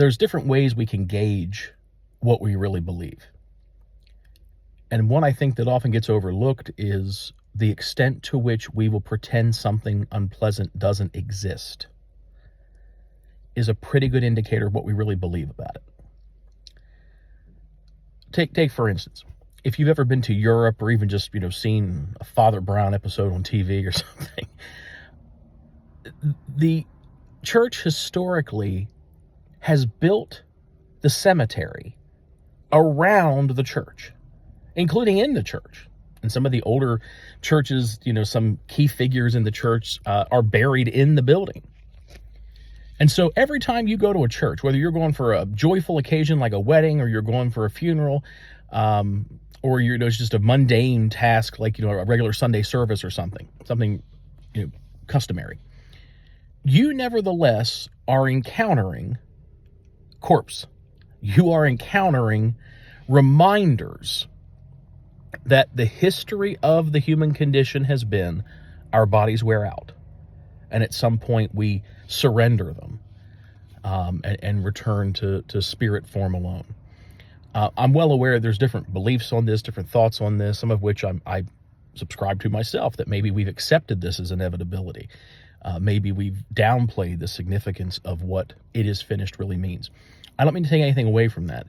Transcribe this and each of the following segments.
there's different ways we can gauge what we really believe. And one I think that often gets overlooked is the extent to which we will pretend something unpleasant doesn't exist is a pretty good indicator of what we really believe about it. Take for instance, if you've ever been to Europe or even just, seen a Father Brown episode on TV or something, the church historically has built the cemetery around the church, including in the church. And some of the older churches, some key figures in the church are buried in the building. And so every time you go to a church, whether you're going for a joyful occasion like a wedding, or you're going for a funeral, or it's just a mundane task like, a regular Sunday service or something customary, you nevertheless are encountering corpse. You are encountering reminders that the history of the human condition has been our bodies wear out. And at some point we surrender them and return to spirit form alone. I'm well aware there's different beliefs on this, different thoughts on this, some of which I subscribe to myself, that maybe we've accepted this as inevitability. Maybe we've downplayed the significance of what it is finished really means. I don't mean to take anything away from that.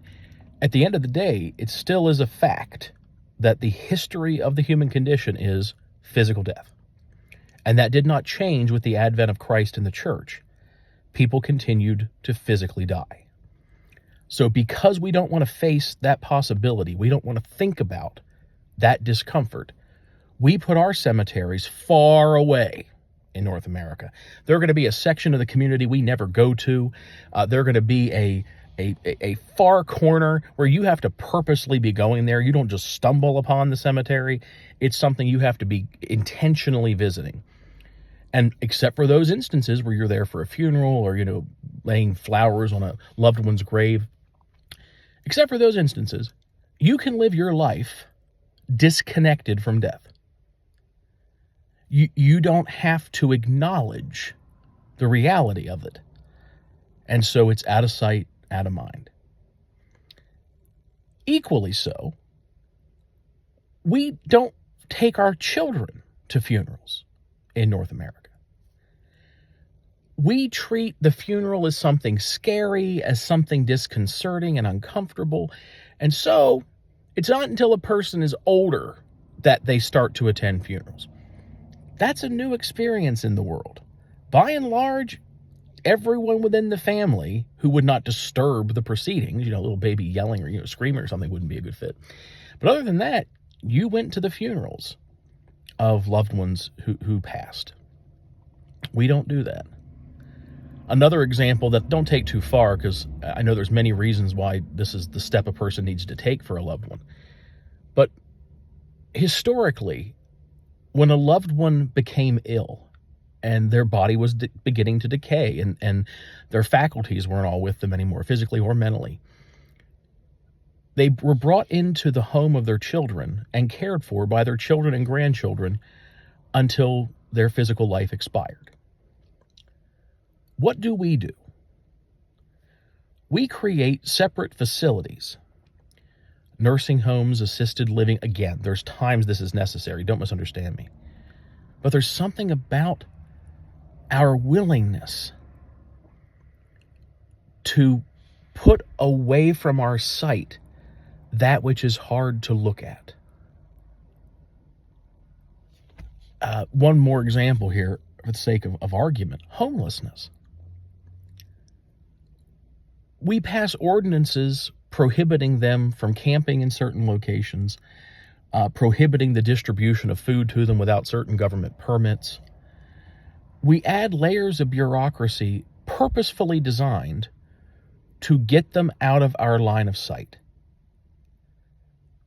At the end of the day, it still is a fact that the history of the human condition is physical death. And that did not change with the advent of Christ in the church. People continued to physically die. So because we don't want to face that possibility, we don't want to think about that discomfort, we put our cemeteries far away in North America. They're going to be a section of the community we never go to. They're going to be a far corner where you have to purposely be going there. You don't just stumble upon the cemetery. It's something you have to be intentionally visiting. And except for those instances where you're there for a funeral or, laying flowers on a loved one's grave, except for those instances, you can live your life disconnected from death. You don't have to acknowledge the reality of it. And so it's out of sight, out of mind. Equally so, we don't take our children to funerals in North America. We treat the funeral as something scary, as something disconcerting and uncomfortable. And so it's not until a person is older that they start to attend funerals. That's a new experience in the world. By and large, everyone within the family who would not disturb the proceedings, a little baby yelling or, screaming or something wouldn't be a good fit. But other than that, you went to the funerals of loved ones who passed. We don't do that. Another example that don't take too far, because I know there's many reasons why this is the step a person needs to take for a loved one. But historically, when a loved one became ill and their body was beginning to decay and their faculties weren't all with them anymore, physically or mentally, they were brought into the home of their children and cared for by their children and grandchildren until their physical life expired. What do? We create separate facilities, nursing homes, assisted living. Again, there's times this is necessary. Don't misunderstand me. But there's something about our willingness to put away from our sight that which is hard to look at. One more example here for the sake of argument: homelessness. We pass ordinances prohibiting them from camping in certain locations, prohibiting the distribution of food to them without certain government permits. We add layers of bureaucracy purposefully designed to get them out of our line of sight.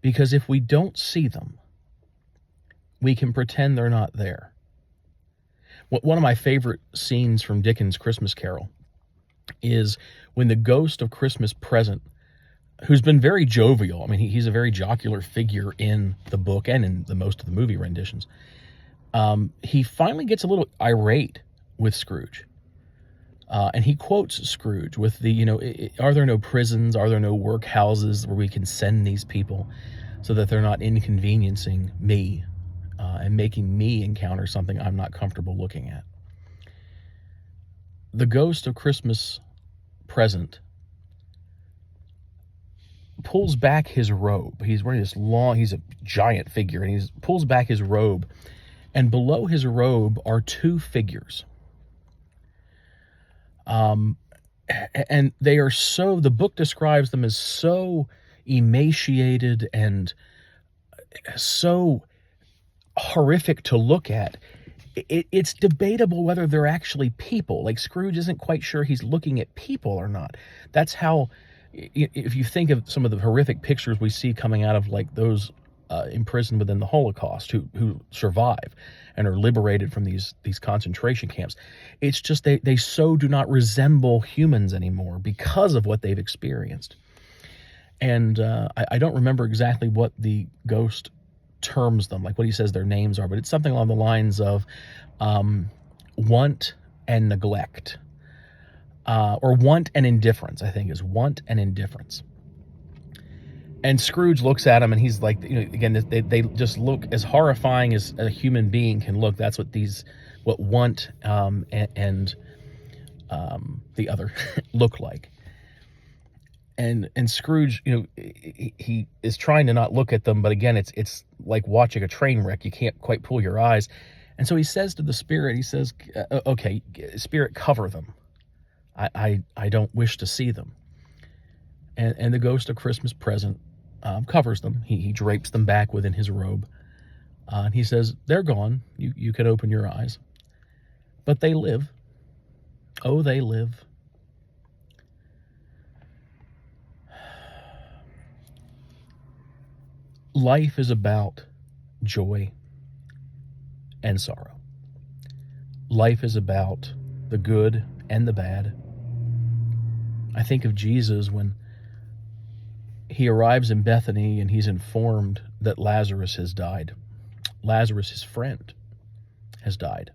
Because if we don't see them, we can pretend they're not there. One of my favorite scenes from Dickens' Christmas Carol is when the ghost of Christmas Present, who's been very jovial, I mean, he's a very jocular figure in the book and in most of the movie renditions, he finally gets a little irate with Scrooge. And he quotes Scrooge with the, are there no prisons? Are there no workhouses where we can send these people so that they're not inconveniencing me and making me encounter something I'm not comfortable looking at? The ghost of Christmas Present pulls back his robe. He's wearing this long, he's a giant figure, and he pulls back his robe. And below his robe are two figures. And they are so, the book describes them as so emaciated and so horrific to look at. It's debatable whether they're actually people. Like, Scrooge isn't quite sure he's looking at people or not. That's how, if you think of some of the horrific pictures we see coming out of like those imprisoned within the Holocaust who survive and are liberated from these concentration camps, it's just they so do not resemble humans anymore because of what they've experienced. And I don't remember exactly what the ghost terms them, like what he says their names are, but it's something along the lines of want and neglect, or want and indifference, I think is want and indifference. And Scrooge looks at him, and he's like, again, they just look as horrifying as a human being can look. That's what want and the other look like. And Scrooge, he is trying to not look at them, but again, it's like watching a train wreck. You can't quite pull your eyes. And so he says to the spirit, he says, "Okay, spirit, cover them. I don't wish to see them." And the ghost of Christmas Present covers them. He drapes them back within his robe. And he says, "They're gone. You can open your eyes. But they live. Oh, they live." Life is about joy and sorrow. Life is about the good and the bad. I think of Jesus when he arrives in Bethany and he's informed that Lazarus has died. Lazarus, his friend, has died.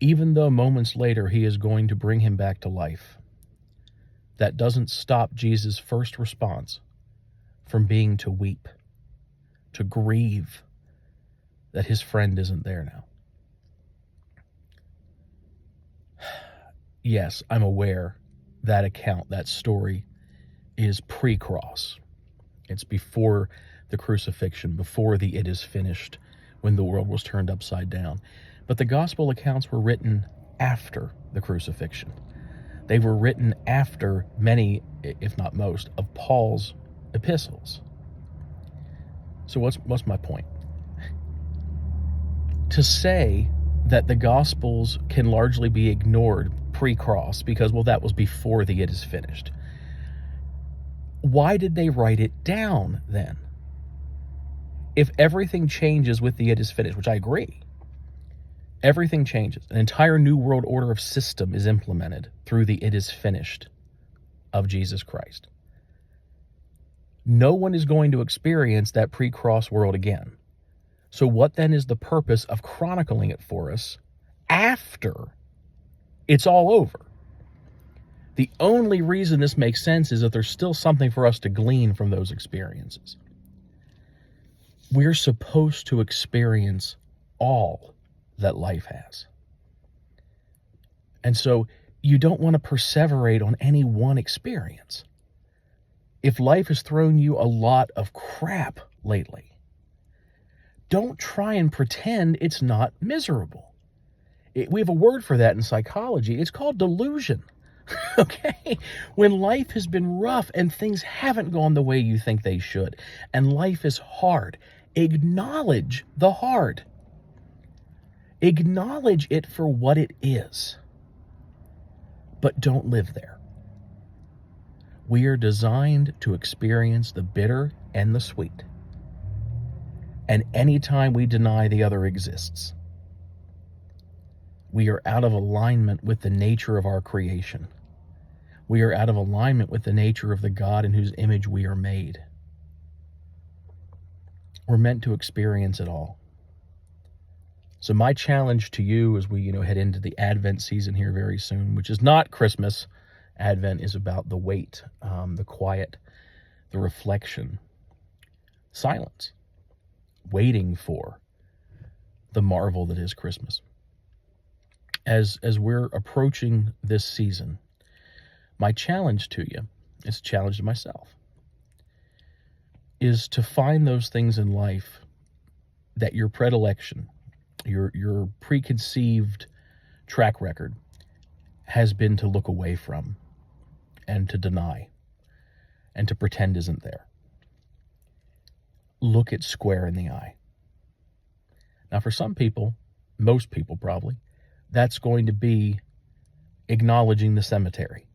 Even though moments later he is going to bring him back to life, that doesn't stop Jesus' first response from being to weep, to grieve that his friend isn't there now. Yes, I'm aware that account, that story, is pre-cross. It's before the crucifixion, before the "it is finished," when the world was turned upside down. But the gospel accounts were written after the crucifixion. They were written after many, if not most, of Paul's epistles. So what's my point? To say that the Gospels can largely be ignored pre-cross because, well, that was before the "it is finished." Why did they write it down then? If everything changes with the "it is finished," which I agree, everything changes. An entire new world order of system is implemented through the "it is finished" of Jesus Christ. No one is going to experience that pre-cross world again. So what then is the purpose of chronicling it for us after it's all over? The only reason this makes sense is that there's still something for us to glean from those experiences. We're supposed to experience all that life has. And so you don't want to perseverate on any one experience. If life has thrown you a lot of crap lately, don't try and pretend it's not miserable. We have a word for that in psychology. It's called delusion. Okay? When life has been rough and things haven't gone the way you think they should, and life is hard, acknowledge the hard. Acknowledge it for what it is. But don't live there. We are designed to experience the bitter and the sweet. And anytime we deny the other exists, we are out of alignment with the nature of our creation. We are out of alignment with the nature of the God in whose image we are made. We're meant to experience it all. So my challenge to you as we, head into the Advent season here very soon, which is not Christmas. Advent is about the wait, the quiet, the reflection, silence, waiting for the marvel that is Christmas. As we're approaching this season, my challenge to you, it's a challenge to myself, is to find those things in life that your predilection, your preconceived track record has been to look away from and to deny and to pretend isn't there. Look it square in the eye. Now, for some people, most people probably, that's going to be acknowledging the cemetery,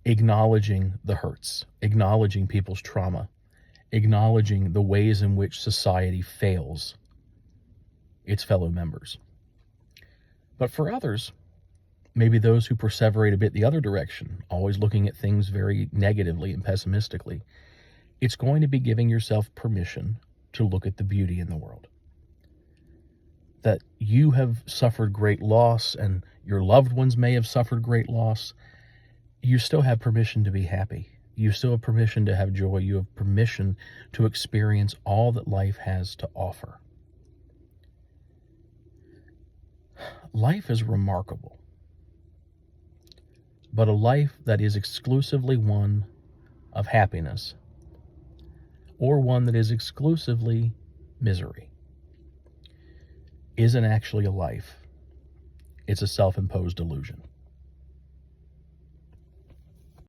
acknowledging the hurts, acknowledging people's trauma, acknowledging the ways in which society fails its fellow members. But for others, maybe those who perseverate a bit the other direction, always looking at things very negatively and pessimistically, it's going to be giving yourself permission to look at the beauty in the world. That you have suffered great loss and your loved ones may have suffered great loss. You still have permission to be happy. You still have permission to have joy. You have permission to experience all that life has to offer. Life is remarkable, but a life that is exclusively one of happiness or one that is exclusively misery isn't actually a life. It's a self-imposed delusion.